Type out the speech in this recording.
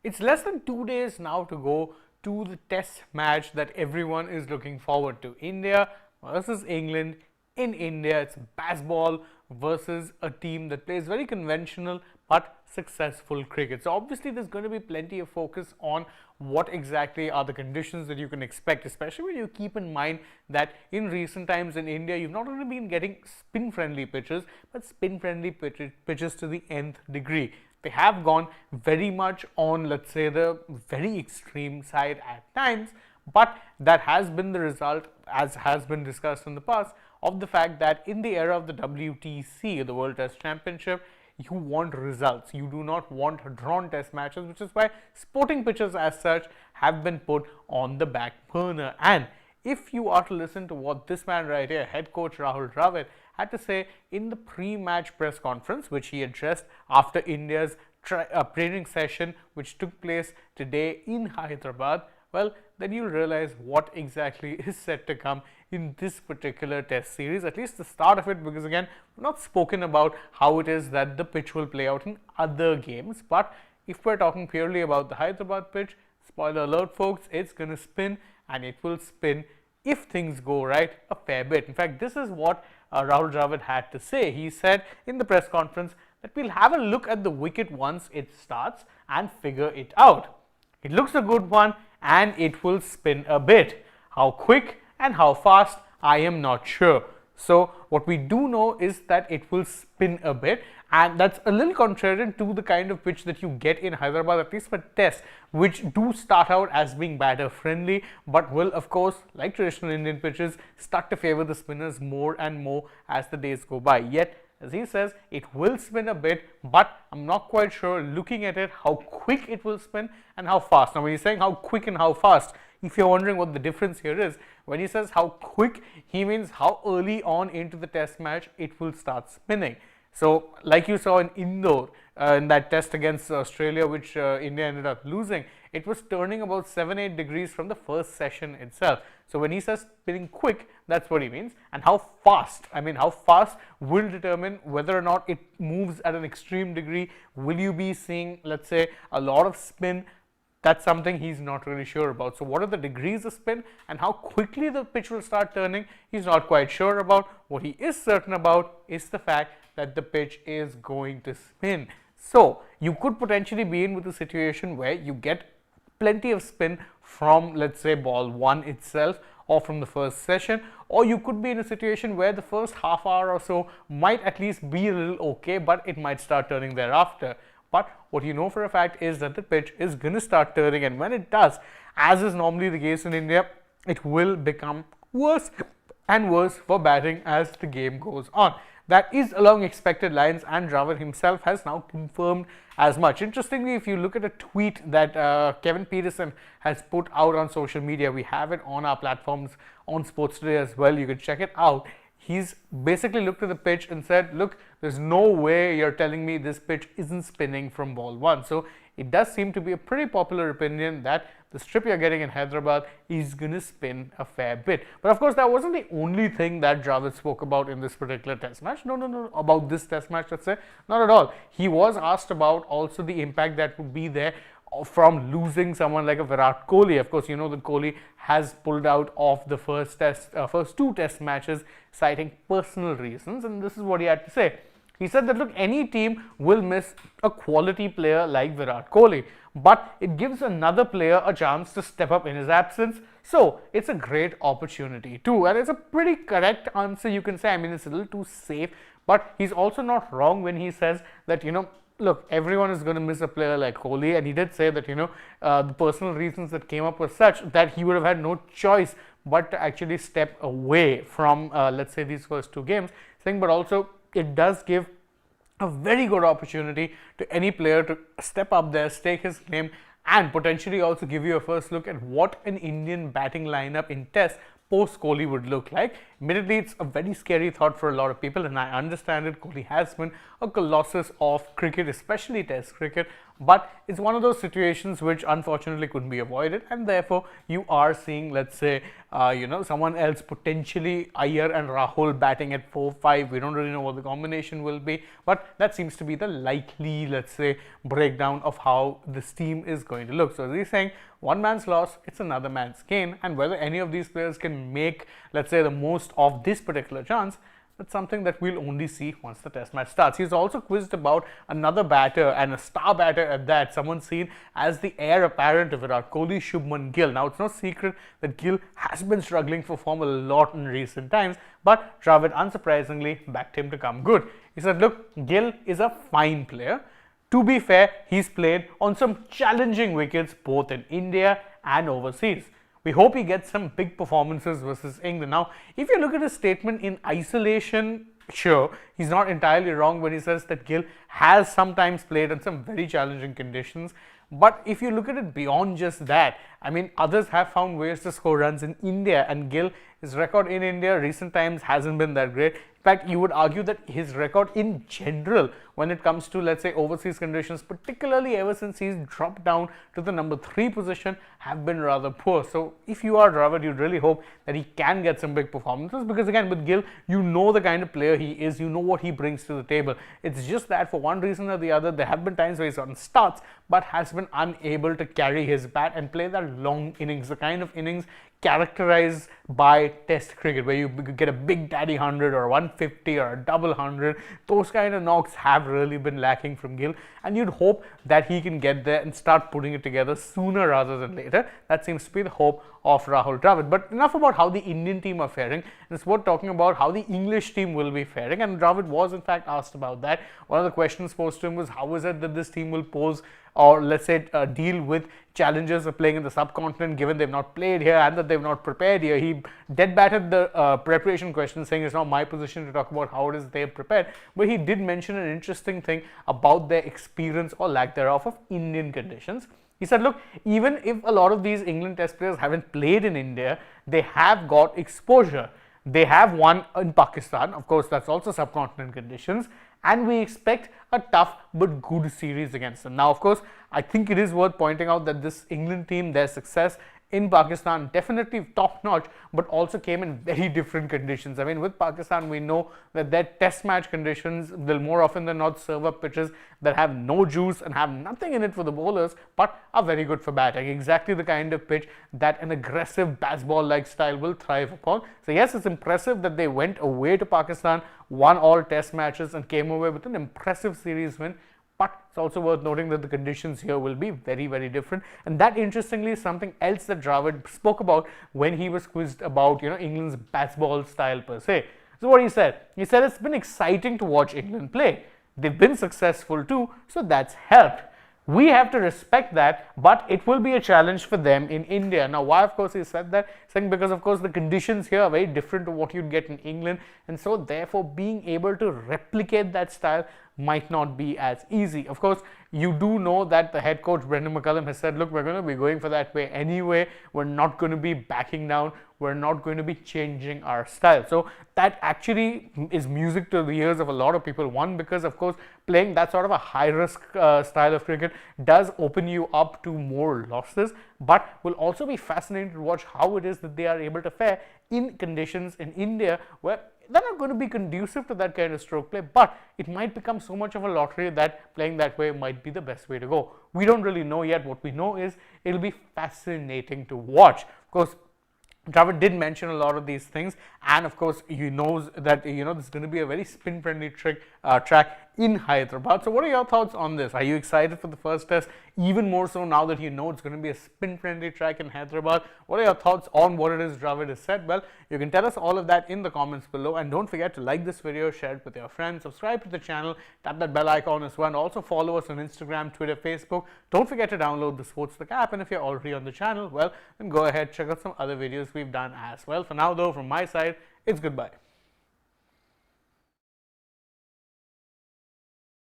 It's less than 2 days now to go to the test match that everyone is looking forward to. India versus England in India. It's baseball versus a team that plays very conventional but successful cricket. So obviously there's going to be plenty of focus on what exactly are the conditions that you can expect, especially when you keep in mind that in recent times in India, you've not only been getting spin-friendly pitches, but spin-friendly pitches to the nth degree. They have gone very much on, let's say, the very extreme side at times, but that has been the result, as has been discussed in the past, of the fact that in the era of the WTC, the World Test Championship, you want results. You do not want drawn test matches, which is why sporting pitches as such have been put on the back burner. And if you are to listen to what this man right here, head coach Rahul Dravid, had to say in the pre-match press conference, which he addressed after India's training session, which took place today in Hyderabad, well, then you'll realize what exactly is set to come in this particular test series, at least the start of it, because again, we've not spoken about how it is that the pitch will play out in other games. But if we're talking purely about the Hyderabad pitch, spoiler alert folks, it's going to spin, and it will spin, if things go right, a fair bit. In fact, this is what Rahul Dravid had to say. He said in the press conference that we'll have a look at the wicket once it starts and figure it out. It looks a good one and it will spin a bit. How quick and how fast, I am not sure. So what we do know is that it will spin a bit, and that's a little contrary to the kind of pitch that you get in Hyderabad, at least for tests, which do start out as being batter friendly, but will of course, like traditional Indian pitches, start to favor the spinners more and more as the days go by. Yet, as he says, it will spin a bit, but I'm not quite sure, looking at it, how quick it will spin and how fast. Now when he's saying how quick and how fast, if you're wondering what the difference here is, when he says how quick, he means how early on into the test match it will start spinning. So like you saw in Indore, in that test against Australia, which India ended up losing, it was turning about 7-8 degrees from the first session itself. So when he says spinning quick, that's what he means. And how fast, I mean how fast will determine whether or not it moves at an extreme degree. Will you be seeing, let's say, a lot of spin? That's something he's not really sure about. So what are the degrees of spin and how quickly the pitch will start turning, he's not quite sure about. What he is certain about is the fact that the pitch is going to spin. So you could potentially be in with a situation where you get plenty of spin from, let's say, ball 1 itself or from the first session, or you could be in a situation where the first half hour or so might at least be a little okay, but it might start turning thereafter. But what you know for a fact is that the pitch is going to start turning, and when it does, as is normally the case in India, it will become worse and worse for batting as the game goes on. That is along expected lines, and Dravid himself has now confirmed as much. Interestingly, if you look at a tweet that Kevin Peterson has put out on social media, we have it on our platforms on Sports Today as well, you can check it out. He's basically looked at the pitch and said, look, there's no way you're telling me this pitch isn't spinning from ball 1. So it does seem to be a pretty popular opinion that the strip you're getting in Hyderabad is going to spin a fair bit. But of course, that wasn't the only thing that Dravid spoke about in this particular test match. No, about this test match, let's say, not at all. He was asked about also the impact that would be there from losing someone like a Virat Kohli. Of course, you know that Kohli has pulled out of the first 2 test matches, citing personal reasons, and this is what he had to say. He said that, look, any team will miss a quality player like Virat Kohli, but it gives another player a chance to step up in his absence. So it's a great opportunity too, and it's a pretty correct answer, you can say. I mean, it's a little too safe, but he's also not wrong when he says that, you know, look, everyone is going to miss a player like Kohli, and he did say that, you know, the personal reasons that came up were such that he would have had no choice but to actually step away from, let's say, these first 2 games. Saying, but also it does give a very good opportunity to any player to step up there, stake his claim, and potentially also give you a first look at what an Indian batting lineup in Test post Kohli would look like. Admittedly, it's a very scary thought for a lot of people, and I understand it. Kohli has been a colossus of cricket, especially Test cricket, but it's one of those situations which unfortunately couldn't be avoided, and therefore you are seeing, let's say, someone else, potentially Iyer and Rahul batting at 4-5. We don't really know what the combination will be, but that seems to be the likely, let's say, breakdown of how this team is going to look. So as he's saying, one man's loss, it's another man's gain, and whether any of these players can make, let's say, the most of this particular chance, that's something that we'll only see once the test match starts. He's also quizzed about another batter, and a star batter at that, someone seen as the heir apparent of Virat Kohli, Shubman Gill. Now, it's no secret that Gill has been struggling for form a lot in recent times, but Dravid unsurprisingly backed him to come good. He said, look, Gill is a fine player. To be fair, he's played on some challenging wickets both in India and overseas. We hope he gets some big performances versus England. Now, if you look at his statement in isolation, sure, he's not entirely wrong when he says that Gill has sometimes played in some very challenging conditions. But if you look at it beyond just that, I mean, others have found ways to score runs in India, and Gill, his record in India recent times hasn't been that great. In fact, you would argue that his record in general, when it comes to, let's say, overseas conditions, particularly ever since he's dropped down to the number 3 position, have been rather poor. So if you are Dravid, you'd really hope that he can get some big performances, because again, with Gill, you know the kind of player he is, you know what he brings to the table. It's just that for one reason or the other, there have been times where he's gotten starts, but has been unable to carry his bat and play that long innings, the kind of innings characterized by Test cricket, where you get a big daddy 100 or 150 or a double 100. Those kind of knocks have really been lacking from Gill, and you'd hope that he can get there and start putting it together sooner rather than later. That seems to be the hope of Rahul Dravid. But enough about how the Indian team are faring. It's worth talking about how the English team will be faring, and Dravid was in fact asked about that. One of the questions posed to him was, how is it that this team will pose, or let's say deal with challenges of playing in the subcontinent, given they've not played here and that they've not prepared here. He dead batted the preparation question, saying it's not my position to talk about how it is they've prepared, but he did mention an interesting thing about their experience or lack thereof of Indian conditions. He said, look, even if a lot of these England Test players haven't played in India, they have got exposure. They have won in Pakistan, of course, that's also subcontinent conditions, and we expect a tough but good series against them. Now, of course, I think it is worth pointing out that this England team, their success in Pakistan, definitely top-notch, but also came in very different conditions. I mean, with Pakistan, we know that their test match conditions will more often than not serve up pitches that have no juice and have nothing in it for the bowlers, but are very good for batting. Exactly the kind of pitch that an aggressive baseball-like style will thrive upon. So yes, it's impressive that they went away to Pakistan, won all test matches, and came away with an impressive series win. But it's also worth noting that the conditions here will be very, very different. And that, interestingly, is something else that Dravid spoke about when he was quizzed about, England's baseball style per se. So what he said? He said it's been exciting to watch England play. They've been successful too, so that's helped. We have to respect that, but it will be a challenge for them in India. Now, why, of course, he said that? Saying because, of course, the conditions here are very different to what you'd get in England, and so therefore being able to replicate that style might not be as easy. Of course, you do know that the head coach Brendan McCullum has said, look, we're going to be going for that way anyway. We're not going to be backing down. We're not going to be changing our style. So that actually is music to the ears of a lot of people. One, because of course playing that sort of a high risk style of cricket does open you up to more losses, but will also be fascinating to watch how it is that they are able to fare in conditions in India where they're not going to be conducive to that kind of stroke play, but it might become so much of a lottery that playing that way might be the best way to go. We don't really know yet. What we know is it'll be fascinating to watch. Of course, Dravid did mention a lot of these things, and of course he knows that this is going to be a very spin friendly track in Hyderabad. So what are your thoughts on this? Are you excited for the first test, even more so now that you know it's going to be a spin friendly track in Hyderabad? What are your thoughts on what it is Dravid has said? Well, you can tell us all of that in the comments below, and don't forget to like this video, share it with your friends, subscribe to the channel, tap that bell icon as well, and also follow us on Instagram, Twitter, Facebook. Don't forget to download the SportsTak app, and if you're already on the channel, well, then go ahead, check out some other videos we've done as well. For now though, from my side, it's goodbye.